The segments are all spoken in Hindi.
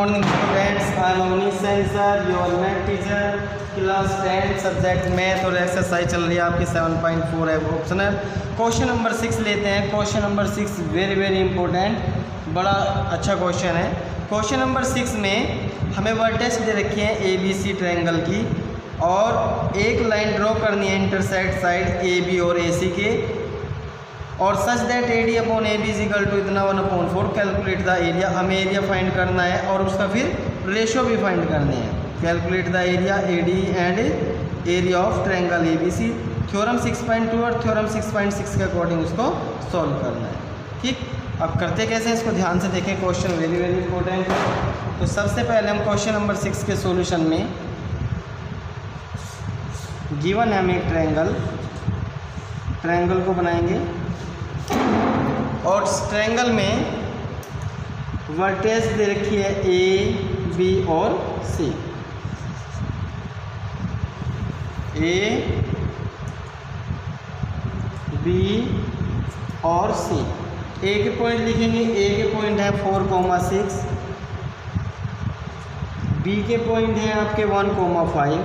morning students. I am Avnish Sensor, your math teacher, class 10 subject math और एक्सरसाइज चल रही है आपकी 7.4 है ऑप्शनल। क्वेश्चन नंबर 6 लेते हैं। क्वेश्चन नंबर 6 वेरी इंपॉर्टेंट, बड़ा अच्छा क्वेश्चन है। क्वेश्चन नंबर 6 में हमें वर्टेक्स दे रखी है ABC ट्रायंगल की और एक लाइन ड्रॉ करनी है इंटरसेक्ट साइड AB और AC के, और such that AD upon AB is equal to इतना 1/4। कैलकुलेट द एरिया, हमें एरिया फाइंड करना है और उसका फिर रेशो भी फाइंड करने हैं। Calculate the area AD and area of triangle ABC। Theorem 6.2 और थ्योरम 6.6 के अकॉर्डिंग उसको सॉल्व करना है। ठीक, अब करते कैसे हैं इसको ध्यान से देखें, क्वेश्चन वेरी इंपॉर्टेंट है। तो सबसे पहले हम क्वेश्चन नंबर 6 के सॉल्यूशन में गिवन है हमें एक ट्रायंगल को बनाएंगे और ट्रायंगल में वर्टेक्स दे रखी है A, B और C। A, B और C। A के पॉइंट लिखेंगे, A के पॉइंट है 4,6, B के पॉइंट है आपके 1,5।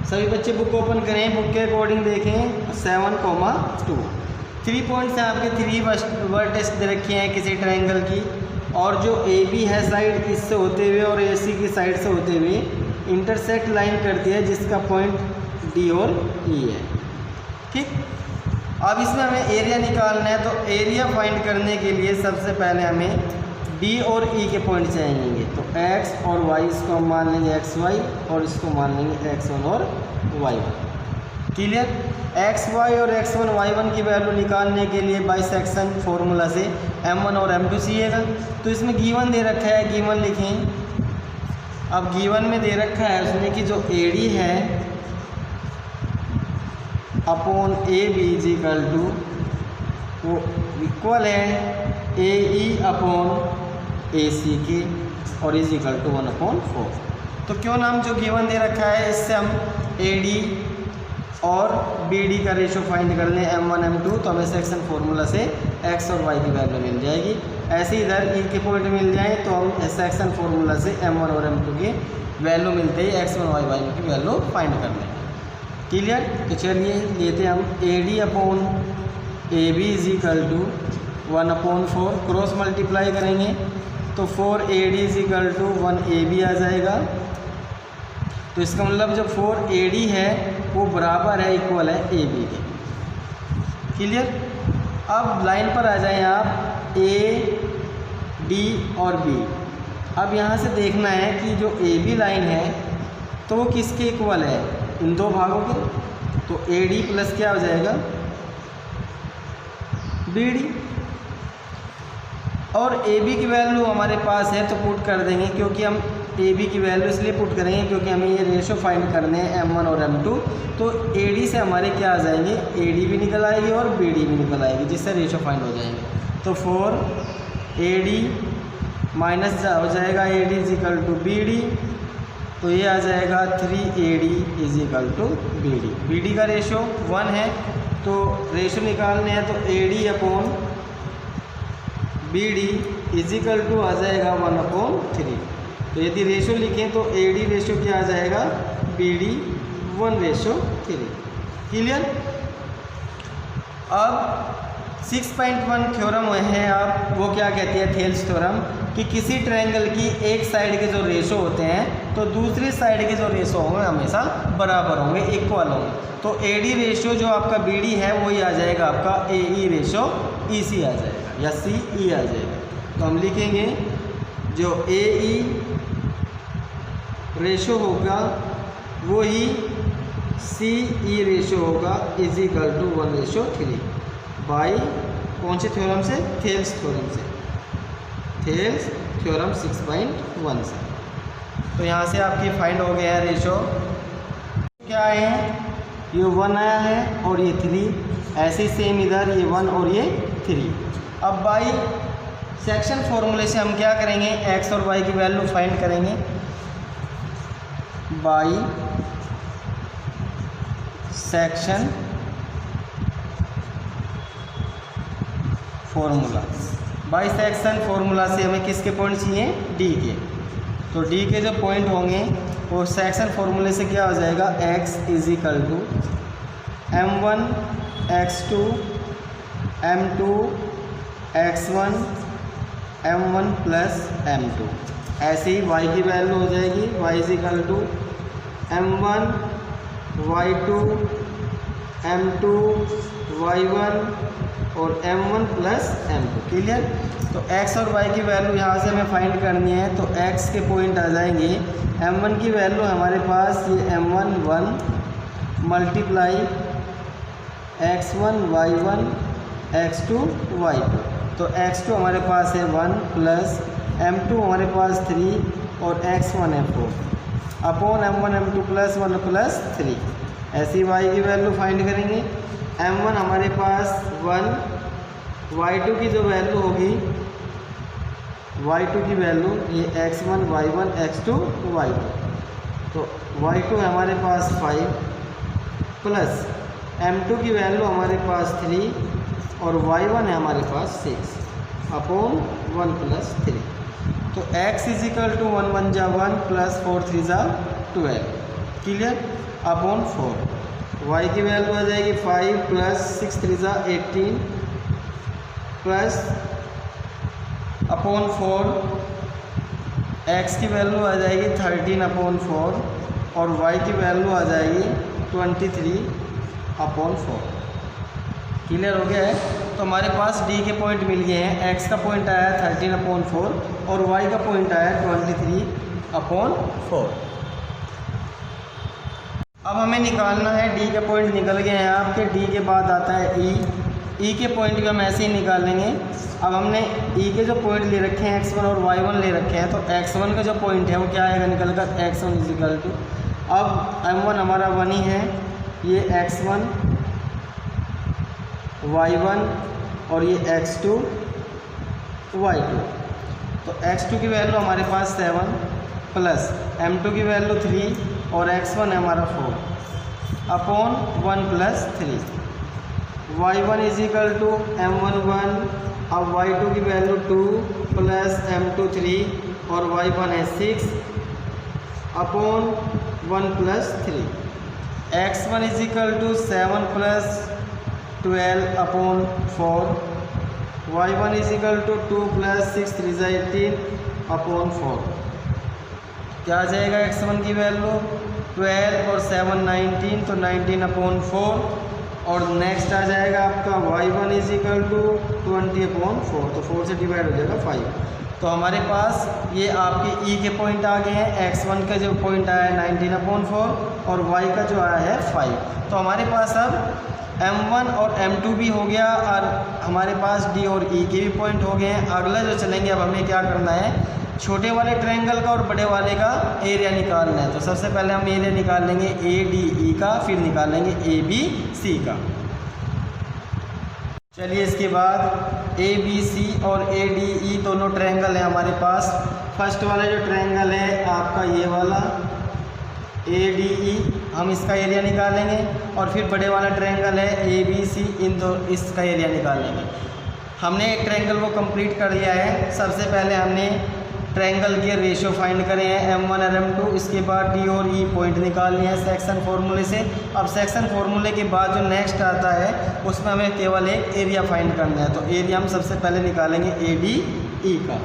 सभी बच्चे बुक ओपन करें, बुक के अकॉर्डिंग देखें 7,2। 3 पॉइंट्स हैं आपके, 3 वर्टेक्स दे रखे हैं किसी ट्रायंगल की, और जो AB है साइड इससे होते हुए और AC की साइड से होते हुए इंटरसेक्ट लाइन करती है जिसका पॉइंट D और E है। ठीक, अब इसमें हमें एरिया निकालना है। तो एरिया फाइंड करने के लिए सबसे पहले हमें D और E के पॉइंट चाहिए। तो X और Y, इसको हम मान लेंगे XY और इसको मान लेंगे X1 और Y1। क्लियर। XY और X1 Y1 की वैल्यू निकालने के लिए बाइसेक्शन फॉर्मूला से M1 और M2 चाहिएगा। तो इसमें गिवन दे रखा है, गिवन लिखें। अब गिवन में दे रखा है उसमें कि जो AD है upon AB is equal to वो इक्वल है AE अपॉन AC के और इज इक्वल टू 1/4। तो क्यों नाम जो गिवन दे रखा है इससे हम AD और BD का रेशो फाइंड कर लें M1 M2, तो हमें सेक्शन फार्मूला से X और Y की वैल्यू मिल जाएगी। ऐसे इधर E के पॉइंट मिल जाए तो हम सेक्शन फार्मूला से M1 और M2 की वैल्यू मिलते ही X1 और Y की वैल्यू फाइंड कर लेंगे। क्लियर। तो चलिए लेते हम AD upon AB is equal to 1/4, cross multiply करेंगे तो 4AD is equal to 1AB आ जाएगा। तो इसका मतलब जो 4AD है वो बराबर है, इक्वल है AB के। क्लियर। अब लाइन पर आ जाएं आप A, D और B। अब यहाँ से देखना है कि जो AB लाइन है तो वो किसके इक्वल है, इन दो भागों के। तो AD प्लस क्या हो जाएगा BD, और AB की वैल्यू हमारे पास है तो पुट कर देंगे, क्योंकि हम AB की वैल्यू इसलिए पुट करेंगे क्योंकि हमें ये रेशो फाइंड करने हैं M1 और M2। तो AD से हमारे क्या आ जाएंगे, AD भी निकल आएगी और BD भी निकल आएगी, जिससे रेशो फाइंड हो जाएंगे। तो 4AD माइनस हो जाएगा AD is equal to BD, तो ये आ जाएगा 3AD is equal to BD। BD का रेशो 1 है, तो रेशो निकालने हैं तो AD upon BD is equal to आ जाएगा 1/3। तो यदि रेशो लिखें तो AD रेशो क्या आ जाएगा BD 1/3। क्लियर। अब 6.1 थ्योरम है, आप वो क्या कहती है थेल्स थ्योरम, कि किसी ट्रायंगल की एक साइड के जो रेशो होते हैं तो दूसरी साइड के जो रेशो होंगे हमेशा बराबर होंगे, इक्वल होंगे। तो AD रेशो जो आपका BD है वही आ जाएगा आपका AE रेशो EC आ जाएगा या CE आ जाएगा। तो हम लिखेंगे जो AE रेशो होगा वही CE रेशो होगा इज इक्वल टू 1/3 बाई कौन से थ्योरम से, थेल्स थ्योरम से, थेल्स थ्योरम 6.1 से। तो यहाँ से आपकी फाइंड हो गया है रेशो क्या है, ये 1 आया है और ये 3, ऐसे सेम इधर ये 1 और ये 3। अब बाई सेक्शन फॉर्मूले से हम क्या करेंगे, X और Y की वैल्यू फाइंड करेंगे by section formula. Bisection formula से हमें किसके पॉइंट चाहिए, डी के। तो डी के जो पॉइंट होंगे वो सेक्शन फॉर्मूले से क्या हो जाएगा, x is equal to m1 x2 m2 x1 m1 plus m2। ऐसे ही y की वैल्यू हो जाएगी y is equal to m1 y2 m2 y1 और m1 प्लस m2। क्लियर। तो x और y की वैल्यू यहाँ से हमें फाइंड करनी है। तो x के पॉइंट आ जाएंगे, m1 की वैल्यू हमारे पास ये m1 1 multiply x1 y1 x2 y2। तो x2 हमारे पास है 1 प्लस m2 हमारे पास 3 और x1 है 4 upon m1 m2 plus 1 plus 3। ऐसी y की वैल्यू फाइंड करेंगे। m1 हमारे पास 1, y2 की जो वैल्यू होगी y2 की वैल्यू ये x1 y1 x2 y2। तो y2 है हमारे पास 5 प्लस m2 की वैल्यू हमारे पास 3 और y1 है हमारे पास 6 अपॉन 1 प्लस 3। तो x इजिकल टू 1 1 जा 1 प्लस 4 3 जा 12। क्लियर। अपॉन 4 y की वैल्यू आ जाएगी 5 प्लस 6 3 जा 18 प्लस अपॉन 4 x की वैल्यू आ जाएगी 13 अपॉन 4 और y की वैल्यू आ जाएगी 23 अपॉन 4। क्लियर हो गया है। तो हमारे पास d के पॉइंट मिल गए हैं। x का पॉइंट आया 13 अपॉन 4 और y का पॉइंट आया 23 अपॉन 4। अब हमें निकालना है d के पॉइंट निकल गए हैं आपके। d के बाद आता है e के पॉइंट भी हम ऐसे ही निकालेंगे। अब हमने e के जो पॉइंट ले रखे हैं x1 और y1 ले रखे हैं। तो x1 का जो पॉइंट है वो क्या आएगा निकल कर x1 इजिकल टू, अब m1 हमारा 1 ही है, ये x1 y1 और ये x2 y2। तो x2 की वैल्यू हमारे पास 7 प्लस m2 की वैल्यू 3 और x1 है हमारा 4 upon 1 plus 3। y1 is equal to m1 1, अब y2 की वैल्यू 2 प्लस m2 3 और y1 है 6 upon 1 plus 3। x1 is equal to 7 plus 12 upon 4, y1 is equal to 2 plus 6 3 18 upon 4। क्या आ जाएगा x1 की वैल्यू 12 और 7 19, तो 19 अपॉन 4 और नेक्स्ट आ जाएगा आपका y1 इजिकल टू 20 अपॉन 4, तो 4 से डिवाइड हो जाएगा 5। तो हमारे पास ये आपके e के पॉइंट आ गए हैं। x1 का जो पॉइंट आया है 19 अपॉन 4 और y का जो आया है 5। तो हमारे पास अब m1 और m2 भी हो गया और हमारे पास d और e के भी पॉइंट हो गए हैं। अगला जो चलेंगे, अब हमें क्या करना है, छोटे वाले ट्रायंगल का और बड़े वाले का एरिया निकालना है। तो सबसे पहले हम एरिया निकाल लेंगे ADE का, फिर निकाल लेंगे ABC का। चलिए इसके बाद ABC और ADE दोनों ट्रायंगल है हमारे पास। फर्स्ट वाला जो ट्रायंगल है आपका ये वाला ADE, हम इसका एरिया निकालेंगे और फिर बड़े वाला ट्रायंगल है ABC, इसका एरिया निकालेंगे। हमने एक ट्रायंगल को कंप्लीट कर लिया है। सबसे पहले हमने ट्रायंगल के रेशियो फाइंड करे हैं m1 और m2, इसके बाद d और e पॉइंट निकाल लिए हैं सेक्शन फार्मूले से। अब सेक्शन फार्मूले के बाद जो Next आता है उसमें हमें केवल एक एरिया फाइंड करना है। तो एरिया हम सबसे पहले निकालेंगे ADE का।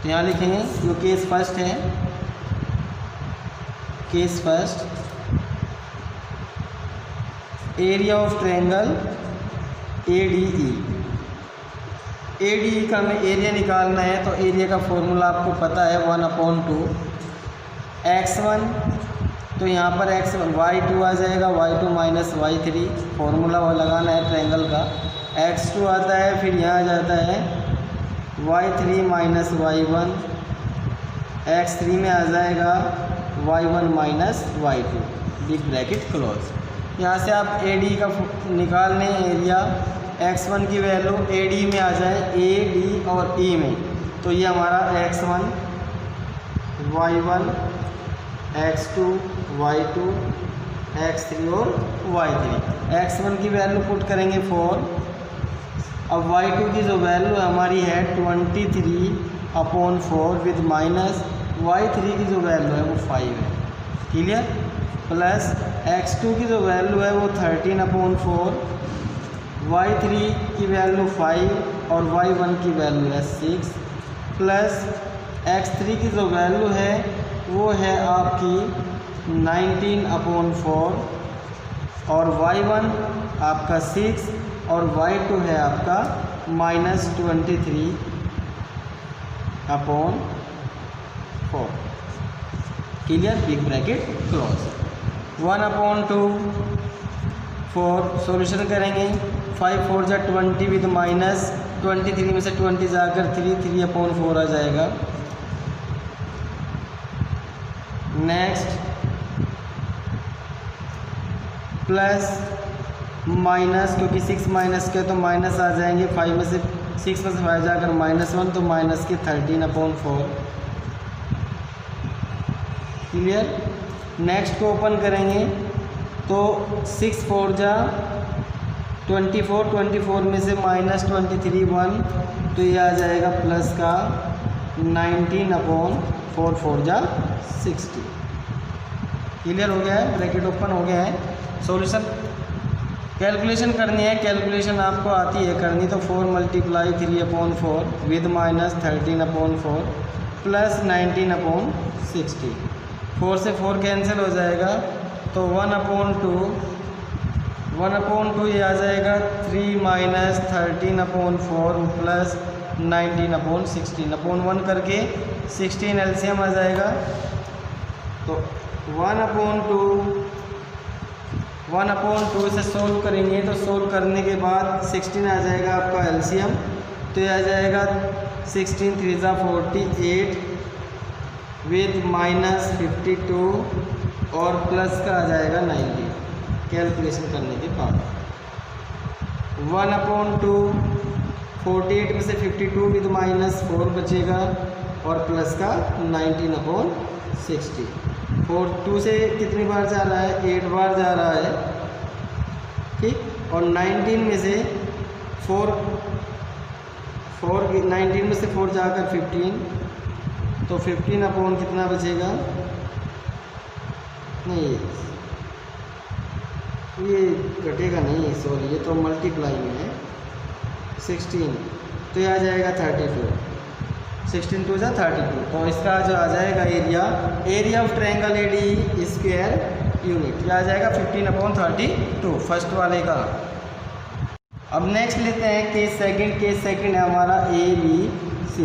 तो यहाँ लिखेंगे जो केस फर्स्ट है, case first, area of triangle ADE। ADE का हमें एरिया निकालना है। तो एरिया का फॉर्मूला आपको पता है 1/2 x1, तो यहाँ पर x1 y2 आ जाएगा, y2 माइनस y3, फॉर्मूला वो लगाना है ट्रायंगल का। x2 आता है, फिर यहाँ जाता है y3 माइनस y1, x3 में आ जाएगा y1 minus y2, big bracket close. यहाँ से आप ADE का निकाल लें एरिया। x1 की वैल्यू AD में आ जाए, AD और E में, तो ये हमारा x1 y1 x2 y2 x3 और y3। x1 की वैल्यू पुट करेंगे 4 अब y2 की जो वैल्यू हमारी है 23/4 विद माइनस y3 की जो वैल्यू है वो 5 है, क्लियर। प्लस x2 की जो वैल्यू है वो 13/4, y3 की वैल्यू 5 और y1 की वैल्यू है 6, प्लस x3 की जो वैल्यू है वो है आपकी 19/4 और y1 आपका 6 और y2 है आपका -23/4, clear. Big bracket close. 1/2 4 solution करेंगे। 5 4 जा 20 विद माइनस 23 में से 20 जाकर 3/4 आ जाएगा। नेक्स्ट प्लस माइनस, क्योंकि 6 माइनस के तो माइनस आ जाएंगे, 5 में से 6 में से 5 जाकर -1 तो माइनस के 13/4, क्लियर। नेक्स्ट को ओपन करेंगे तो 6 4 जा 24, 24 में से -23 1 तो ये आ जाएगा प्लस का 19/4, 4 जा 60, क्लियर हो गया है, ब्रैकेट ओपन हो गया है। सॉल्यूशन कैलकुलेशन करनी है, कैलकुलेशन आपको आती है करनी, तो 4 × 3/4 विद माइनस 13/4 प्लस 19/60, 4 से 4 कैंसिल हो जाएगा तो 1/2 ये आ जाएगा 3 - 13/4 प्लस 19/16 1 करके 16 एलसीएम आ जाएगा। तो 1/2 से सोल्व करेंगे तो सोल्व करने के बाद 16 आ जाएगा आपका एलसीएम, तो ये आ जाएगा 16 3 × 48 विद -52 और प्लस का आ जाएगा 90 कैलकुलेशन करने के बाद। 1/2 48 में से 52 विद -4 बचेगा और प्लस का 19/60। 2 से कितनी बार जा रहा है, 8 बार जा रहा है, ठीक। और 19 में से 4 19 में से 4 जाकर 15 तो 15 कितना बचेगा, नहीं ये घटेगा नहीं, सॉरी ये तो मल्टीप्लाई में है, 16 तो ये आ जाएगा 32, 16 2 जा 32, तो इसका जो आ जाएगा area of triangle AD square unit, ये आ जाएगा 15/32 फर्स्ट वाले का। अब नेक्स्ट लेते हैं केस सेकंड है हमारा ABC।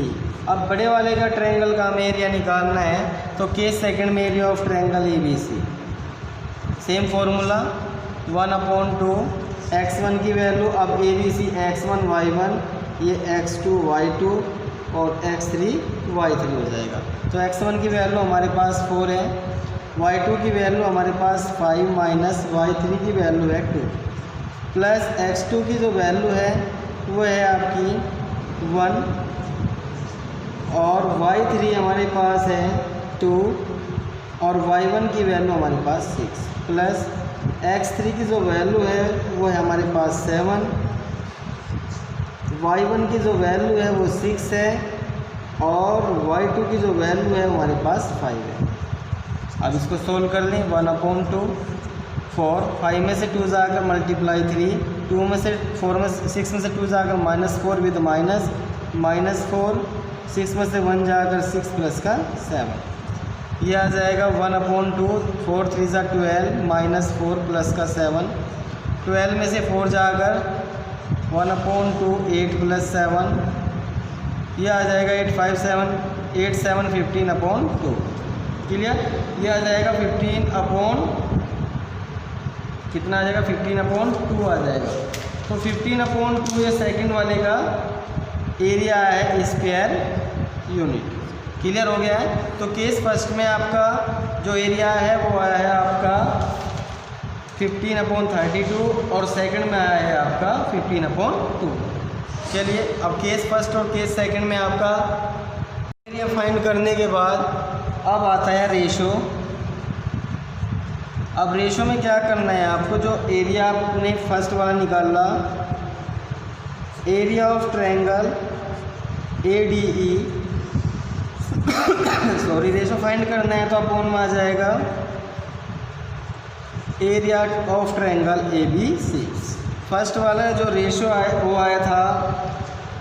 अब बड़े वाले का ट्रायंगल का हमें एरिया निकालना है, तो केस सेकंड में area of triangle ABC same formula 1/2 x1 की वैल्यू, अब ABC x1 y1 ये x2 y2 और x3 y3 हो जाएगा। तो x1 की वैल्यू हमारे पास 4 है, y2 की वैल्यू हमारे पास 5 माइनस y3 की वैल्यू है 2 प्लस x2 की जो वैल्यू है वो है आपकी 1 और y3 हमारे पास है 2 और y1 की वैल्यू हमारे पास 6 प्लस x3 की जो वैल्यू है वो है हमारे पास 7, y1 की जो वैल्यू है वो 6 है और y2 की जो वैल्यू है हमारे पास 5 है। अब इसको सोल्व कर लें। 1/2 4 5 में से 2 जाकर मल्टीप्लाई 3 2 में से 4 में 6 में से 2 जाकर -4 विद -4 6 में से 1 जाकर 6 प्लस का 7, ये आ जाएगा 1/2 4 3 × 12 -4 प्लस का 7, 12 में से 4 जाकर 1/2 8 प्लस 7, ये आ जाएगा 8 5 7 8 7 15/2, क्लियर। ये आ जाएगा 15 कितना आ जाएगा 15/2 आ जाएगा। तो 15/2 ये सेकंड वाले का एरिया है स्क्वायर यूनिट, क्लियर हो गया है। तो केस फर्स्ट में आपका जो एरिया है वो आया है आपका 15/32 और सेकंड में आया है आपका 15/2। चलिए अब केस फर्स्ट और केस सेकंड में आपका एरिया फाइंड करने के बाद अब आता है रेशो। अब रेशो में क्या करना है आपको, जो एरिया आपने फर्स्ट वाला निकाला area of triangle ADE sorry ratio find करना है तो अपोन में आ जाएगा area of triangle ABC। First वाला जो रेशो वो आया था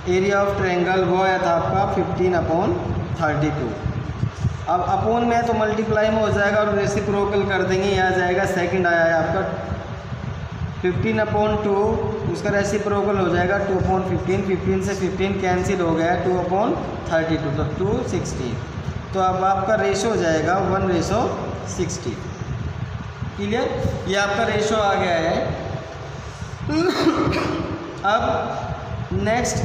एरिया ऑफ ट्रायंगल, वो आया था आपका 15/32। अब अपोन में तो मल्टीप्लाई में हो जाएगा और रेसिप्रोकल कर देंगे, यहाँ जाएगा सेकंड आया है आपका 15/2, उसका रेसिप्रोकल हो जाएगा 2/15, 15 से 15 कैंसिल हो गया 2/32 तो 2/16। तो अब आपका रेशो हो जाएगा 1:60। क्लियर, ये आपका रेशो आ गया है। अब नेक्स्ट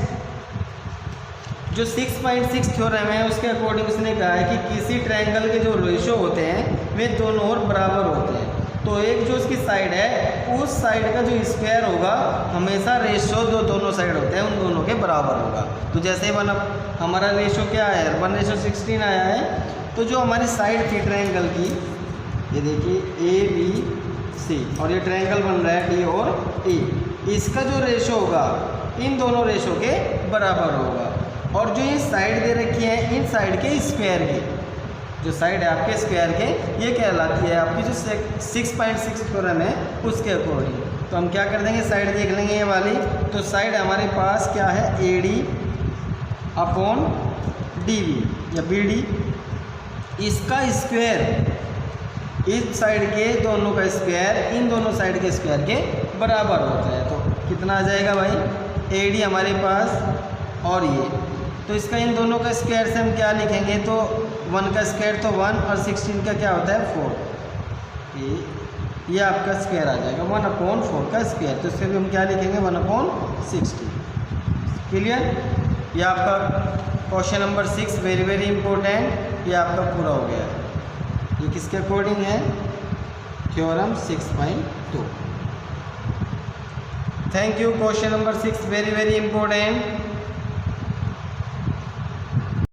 जो 6.6 थ्योरम है उसके अकॉर्डिंग उसने कहा है कि किसी ट्रायंगल के जो रेशो होते हैं वे दोनों ओर बराबर होते हैं। तो एक जो उसकी साइड है उस साइड का जो स्क्वायर होगा हमेशा रेशो जो दोनों साइड होते हैं उन दोनों के बराबर होगा। तो जैसे हमारा रेशो क्या है 1:16 आया है, तो जो हमारी साइड थी ट्रायंगल की, ये देखिए ABC और ये ट्रायंगल बन रहा है D और E, इसका जो रेशो होगा इन दोनों रेशो के बराबर होगा। और जो ये साइड दे रखी है इन साइड के स्क्वायर की, जो साइड है आपके स्क्वायर के, ये कहलाती है आपकी जो 6.6 थ्योरम है उसके अकॉर्डिंग। तो हम क्या कर देंगे, साइड देख लेंगे ये वाली। तो साइड हमारे पास क्या है AD/DB या BD, इसका स्क्वायर इस साइड के दोनों का स्क्वायर इन दोनों साइड के स्क्वायर के बराबर होता है। तो कितना आ जाएगा भाई, AD हमारे पास और ये, तो इसका इन दोनों का स्क्वायर से हम क्या लिखेंगे, तो 1 का स्क्वायर तो 1 और 16 का क्या होता है 4, ये आपका स्क्वायर आ जाएगा 1/4 का स्क्वायर। तो इससे भी हम क्या लिखेंगे 1/60। क्लियर, ये आपका question number 6 very very important, ये आपका पूरा हो गया है। ये किसके अकॉर्डिंग है, theorem 6.2। Thank you. Question number 6 very very important.